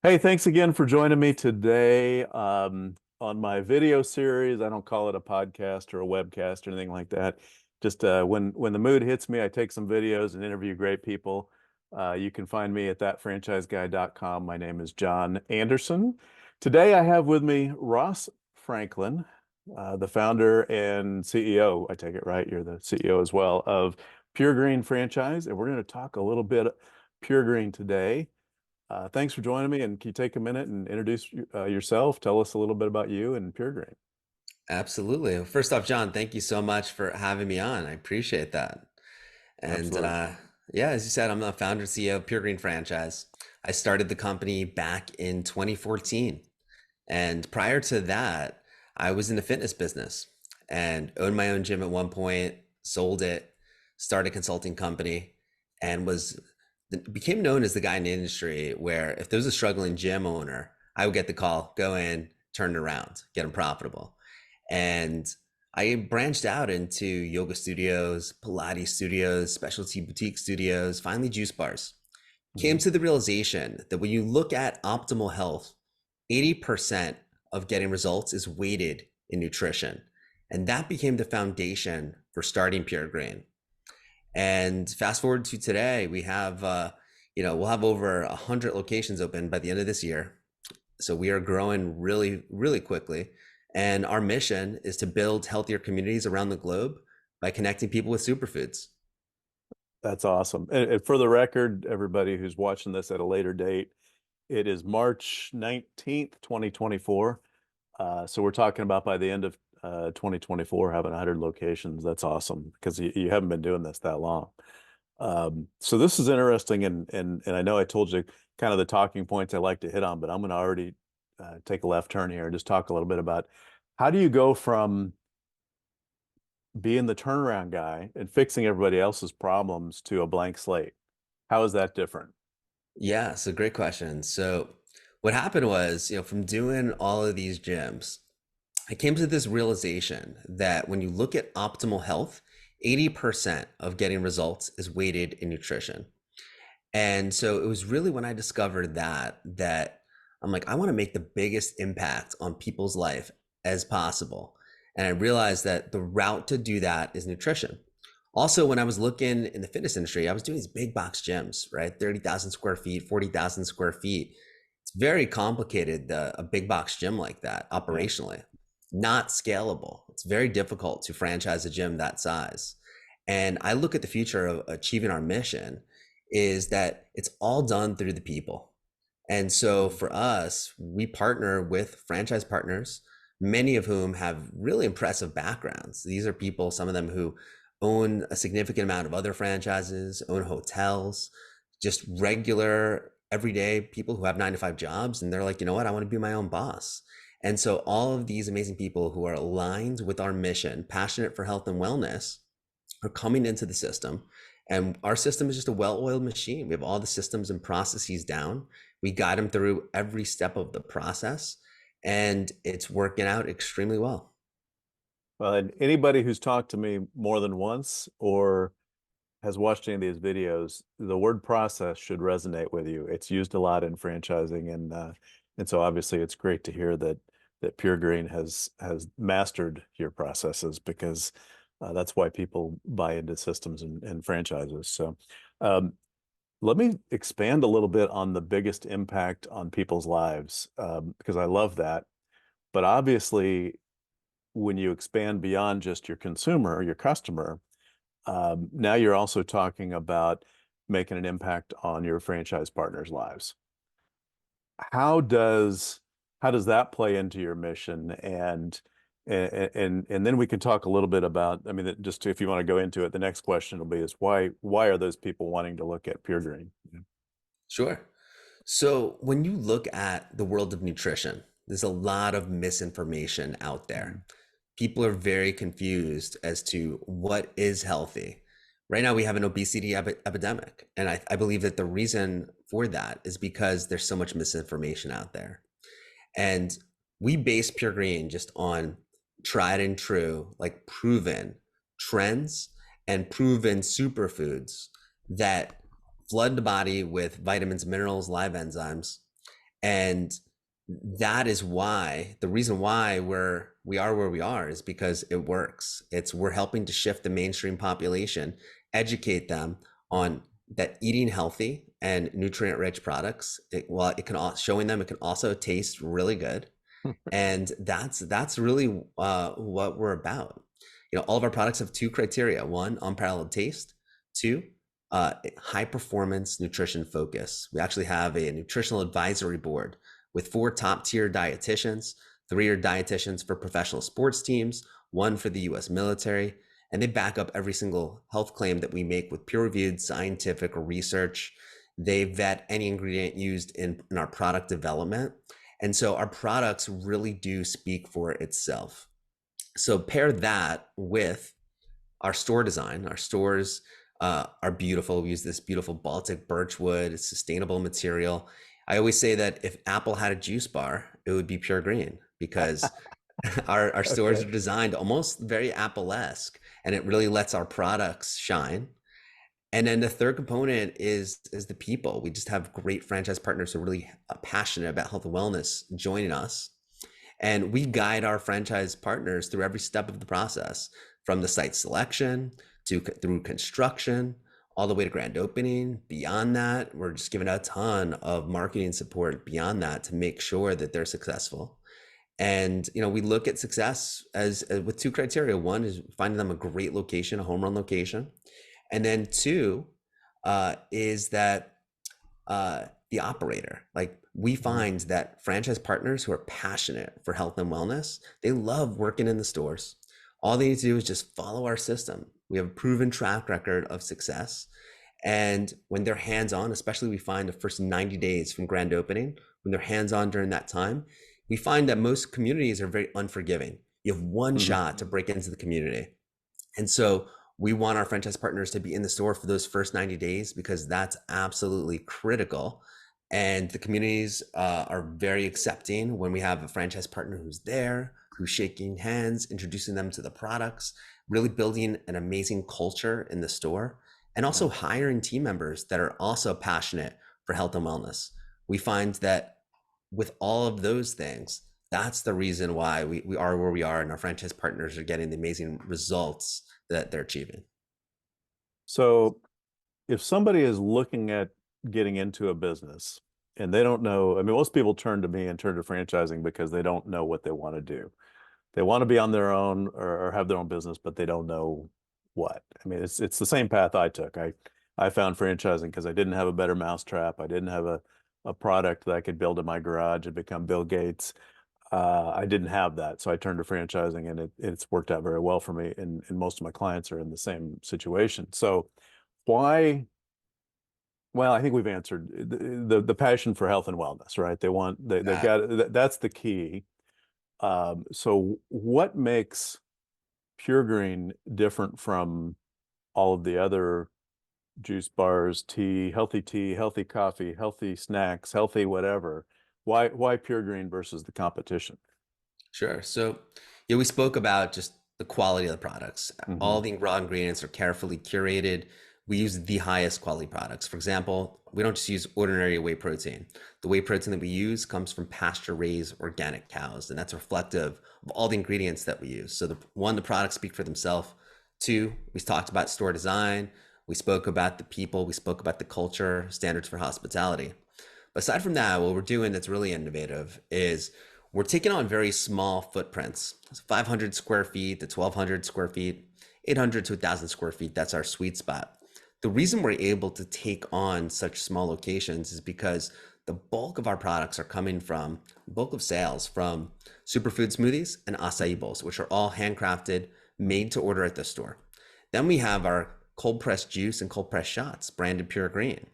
Hey, thanks again for joining me today on my video series. I don't call it a podcast or a webcast or anything like that. Just when the mood hits me, I take some videos and interview great people. You can find me at thatfranchiseguy.com. My name is John Anderson. Today I have with me Ross Franklin, the founder and CEO. I take it right, you're the CEO as well of Pure Green Franchise, and we're going to talk a little bit Pure Green today. Thanks for joining me, and can you take a minute and introduce yourself? Tell us a little bit about you and Pure Grain. Absolutely. Well, first off, John, thank you so much for having me on. I appreciate that. And Absolutely. yeah, as you said, I'm the founder and CEO of Pure Green Franchise. I started the company back in 2014. And prior to that, I was in the fitness business and owned my own gym at one point, sold it, started a consulting company, and became known as the guy in the industry where if there was a struggling gym owner, I would get the call, go in, turn it around, get them profitable. And I branched out into yoga studios, Pilates studios, specialty boutique studios, finally juice bars. Came Mhm. to the realization that when you look at optimal health, 80% of getting results is weighted in nutrition. And that became the foundation for starting Pure Grain. And fast forward to today, we'll have over 100 locations open by the end of this year. So we are growing really, really quickly. And our mission is to build healthier communities around the globe by connecting people with superfoods. That's awesome. And for the record, everybody who's watching this at a later date, it is March 19th, 2024. So we're talking about by the end of 2024 having 100 locations. That's awesome because you haven't been doing this that long. So this is interesting, and I know I told you kind of the talking points I like to hit on, but I'm going to already take a left turn here and just talk a little bit about how do you go from being the turnaround guy and fixing everybody else's problems to a blank slate? How is that different? Yeah, so great question. So what happened was, from doing all of these gyms, I came to this realization that when you look at optimal health, 80% of getting results is weighted in nutrition. And so it was really when I discovered that I'm like, I want to make the biggest impact on people's life as possible. And I realized that the route to do that is nutrition. Also, when I was looking in the fitness industry, I was doing these big box gyms, right? 30,000 square feet, 40,000 square feet. It's very complicated, a big box gym like that Yeah. operationally, not scalable. It's very difficult to franchise a gym that size. And I look at the future of achieving our mission is that it's all done through the people. And so Mhm. for us, we partner with franchise partners, many of whom have really impressive backgrounds. These are people, some of them who own a significant amount of other franchises, own hotels, just regular, everyday people who have 9 to 5 jobs. And they're like, you know what? I want to be my own boss. And so all of these amazing people who are aligned with our mission, passionate for health and wellness, are coming into the system. And our system is just a well-oiled machine. We have all the systems and processes down. We guide them through every step of the process, and it's working out extremely well. Well, and anybody who's talked to me more than once or has watched any of these videos, the word process should resonate with you. It's used a lot in franchising, and so obviously it's great to hear that Pure Green has mastered your processes because that's why people buy into systems and franchises. So um, let me expand a little bit on the biggest impact on people's lives because I love that. But obviously, when you expand beyond just your consumer or your customer, now you're also talking about making an impact on your franchise partners' lives. How does how does that play into your mission? And then we can talk a little bit about, I mean, just if you want to go into it, the next question will be is why are those people wanting to look at Pure Green? Sure. So when you look at the world of nutrition, there's a lot of misinformation out there. Mhm. People are very confused as to what is healthy. Right now, we have an obesity epidemic. And I believe that the reason for that is because there's so much misinformation out there. And we base Pure Green just on tried and true, like proven trends and proven superfoods that flood the body with vitamins, minerals, live enzymes, And that is why the reason why we are where we are is because it works. We're helping to shift the mainstream population, educate them on that eating healthy and nutrient rich products, well, it can showing them it can also taste really good. And that's really what we're about. All of our products have two criteria: one, unparalleled taste; two, high performance nutrition focus. We actually have a nutritional advisory board with 4 top tier dietitians. 3 are dietitians for professional sports teams, 1 for the US military, and they back up every single health claim that we make with peer reviewed scientific research. They vet any ingredient used in our product development. And so our products really do speak for itself. So pair that with our store design. Our stores are beautiful. We use this beautiful Baltic birchwood, sustainable material. I always say that if Apple had a juice bar, it would be Pure Green, because our stores Okay. are designed almost very Apple-esque, and it really lets our products shine. And then the third component is the people. We just have great franchise partners who are really passionate about health and wellness joining us. And we guide our franchise partners through every step of the process, from the site selection to through construction, all the way to grand opening. Beyond that, we're just giving a ton of marketing support beyond that to make sure that they're successful. And we look at success as with 2 criteria. One is finding them a great location, a home run location, and then 2 is that the operator. Like, we Mhm. find that franchise partners who are passionate for health and wellness, they love working in the stores. All they need to do is just follow our system. We have a proven track record of success. And when they're hands on, especially we find the first 90 days from grand opening, when they're hands on during that time, we find that most communities are very unforgiving. You have one Mhm. shot to break into the community. And so we want our franchise partners to be in the store for those first 90 days, because that's absolutely critical. And the communities are very accepting when we have a franchise partner who's there, who's shaking hands, introducing them to the products, really building an amazing culture in the store, and Yeah. also hiring team members that are also passionate for health and wellness. We find that with all of those things, that's the reason why we are where we are, and our franchise partners are getting the amazing results that they're achieving. So if somebody is looking at getting into a business and they don't know, I mean, most people turn to me and turn to franchising because they don't know what they want to do. They want to be on their own, or have their own business, but they don't know what. I mean, it's the same path I took. I found franchising because I didn't have a better mousetrap. I didn't have a product that I could build in my garage and become Bill Gates. I didn't have that, so I turned to franchising, and it's worked out very well for me. And most of my clients are in the same situation. So why? Well, I think we've answered the passion for health and wellness, right? They've That got that's the key. So what makes Pure Green different from all of the other juice bars, tea, healthy coffee, healthy snacks, healthy whatever? Why Pure Green versus the competition? Sure. So, yeah, we spoke about just the quality of the products. Hmm. All the raw ingredients are carefully curated. We use the highest quality products. For example, we don't just use ordinary whey protein. The whey protein that we use comes from pasture-raised organic cows, and that's reflective of all the ingredients that we use. So, the products speak for themselves. 2, we talked about store design. We spoke about the people. We spoke about the culture, standards for hospitality. Aside from that, what we're doing that's really innovative is we're taking on very small footprints, 500 square feet to 1,200 square feet, 800 to 1,000 square feet. That's our sweet spot. The reason we're able to take on such small locations is because the bulk of our products are coming from bulk of sales from superfood smoothies and acai bowls, which are all handcrafted, made to order at the store. Then we have our cold pressed juice and cold pressed shots, branded Pure Green.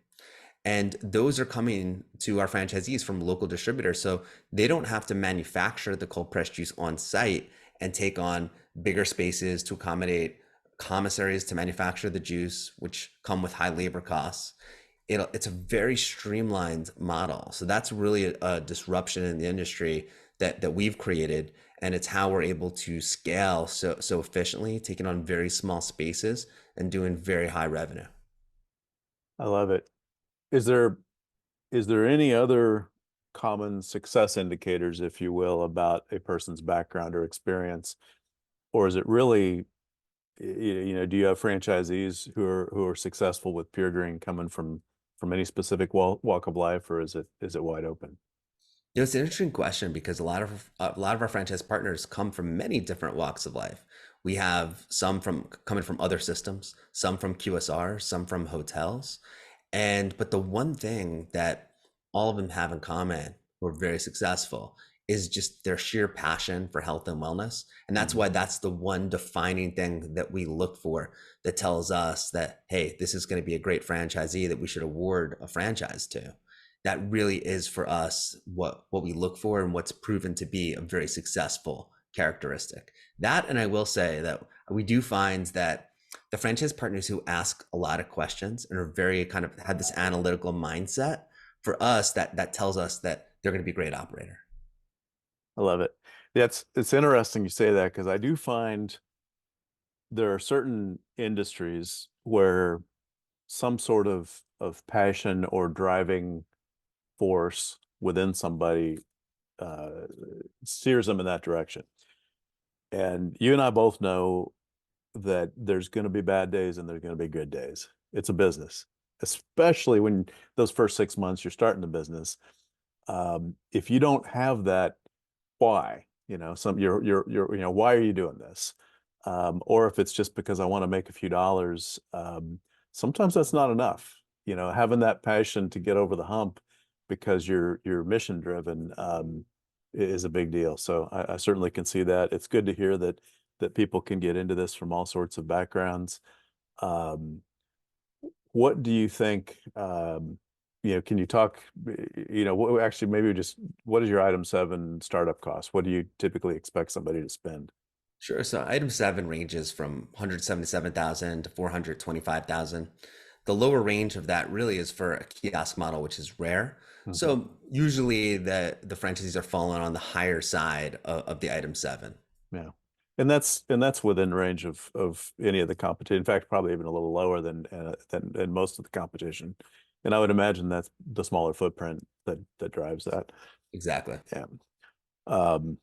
And those are coming to our franchisees from local distributors. So they don't have to manufacture the cold pressed juice on site and take on bigger spaces to accommodate commissaries to manufacture the juice, which come with high labor costs. It's a very streamlined model. So that's really a disruption in the industry that we've created. And it's how we're able to scale so efficiently, taking on very small spaces and doing very high revenue. I love it. Is there is there any other common success indicators, if you will, about a person's background or experience? Or is it really, do you have franchisees who are successful with Pure Green coming from any specific walk of life, or is it wide open? It's an interesting question because a lot of our franchise partners come from many different walks of life. We have some from coming from other systems, some from QSR, some from hotels, and but the one thing that all of them have in common, who are very successful, is just their sheer passion for health and wellness, and that's Mhm. why that's the one defining thing that we look for that tells us that hey, this is going to be a great franchisee that we should award a franchise to. That really is for us what we look for and what's proven to be a very successful characteristic. That, and I will say that we do find that the franchise partners who ask a lot of questions and are very kind of have this analytical mindset, for us that tells us that they're going to be a great operator. I love it. Yeah, it's interesting you say that because I do find there are certain industries where some sort of passion or driving force within somebody uh, steers them in that direction. And you and I both know that there's going to be bad days and there's going to be good days. It's a business, especially when those first 6 months you're starting the business. If you don't have that why, why are you doing this? Or if it's just because I want to make a few dollars, sometimes that's not enough. Having that passion to get over the hump because you're mission driven, is a big deal. So I certainly can see that. It's good to hear that people can get into this from all sorts of backgrounds. Um, what do you think? Can you talk? Actually, maybe just what is your item 7 startup cost? What do you typically expect somebody to spend? Sure. So item seven ranges from 177,000 to 425,000. The lower range of that really is for a kiosk model, which is rare. Mhm. So usually the franchisees are falling on the higher side of the item seven. Yeah. And that's within range of any of the competition. In fact, probably even a little lower than most of the competition. And I would imagine that's the smaller footprint that drives that. Exactly. Yeah. Um,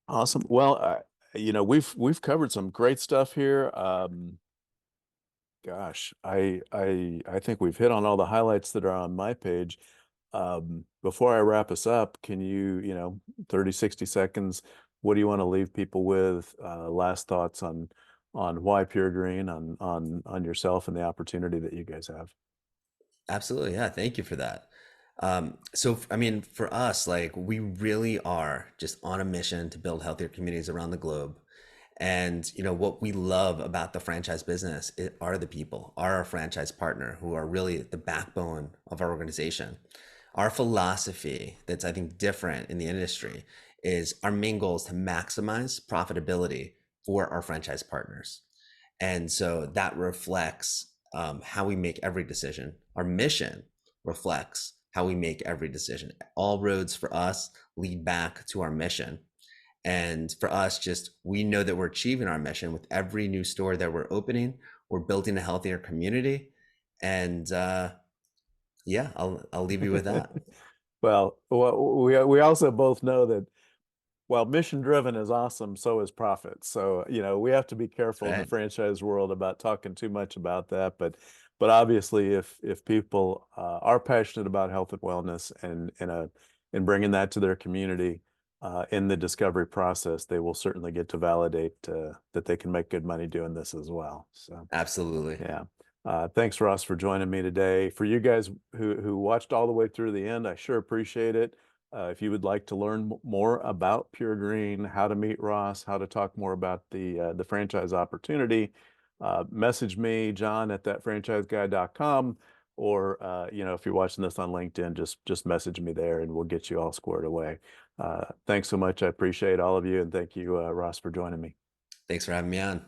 awesome. Well, we've covered some great stuff here. Gosh, I think we've hit on all the highlights that are on my page. Before I wrap us up, can you, 30, 60 seconds, what do you want to leave people with? Last thoughts on why Pure Green, on yourself and the opportunity that you guys have. Absolutely. Yeah. Thank you for that. I mean, for us, like we really are just on a mission to build healthier communities around the globe. And what we love about the franchise business are the people, are our franchise partner who are really the backbone of our organization. Our philosophy that's I think different in the industry is our main goal is to maximize profitability for our franchise partners. And so that reflects how we make every decision. Our mission reflects how we make every decision. All roads for us lead back to our mission. And for us, just we know that we're achieving our mission with every new store that we're opening. We're building a healthier community. And yeah, I'll leave you with that. Well, we also both know that while mission driven is awesome, so is profit. So, we have to be careful in the Right. franchise world about talking too much about that. But obviously, if people are passionate about health and wellness and bringing that to their community in the discovery process, they will certainly get to validate that they can make good money doing this as well. So, Absolutely. yeah. Thanks, Ross, for joining me today. For you guys who watched all the way through the end, I sure appreciate it. If you would like to learn more about Pure Green, how to meet Ross, how to talk more about the franchise opportunity, message me, John at thatfranchiseguy.com, or if you're watching this on LinkedIn, just message me there, and we'll get you all squared away. Thanks so much. I appreciate all of you, and thank you, Ross, for joining me. Thanks for having me on.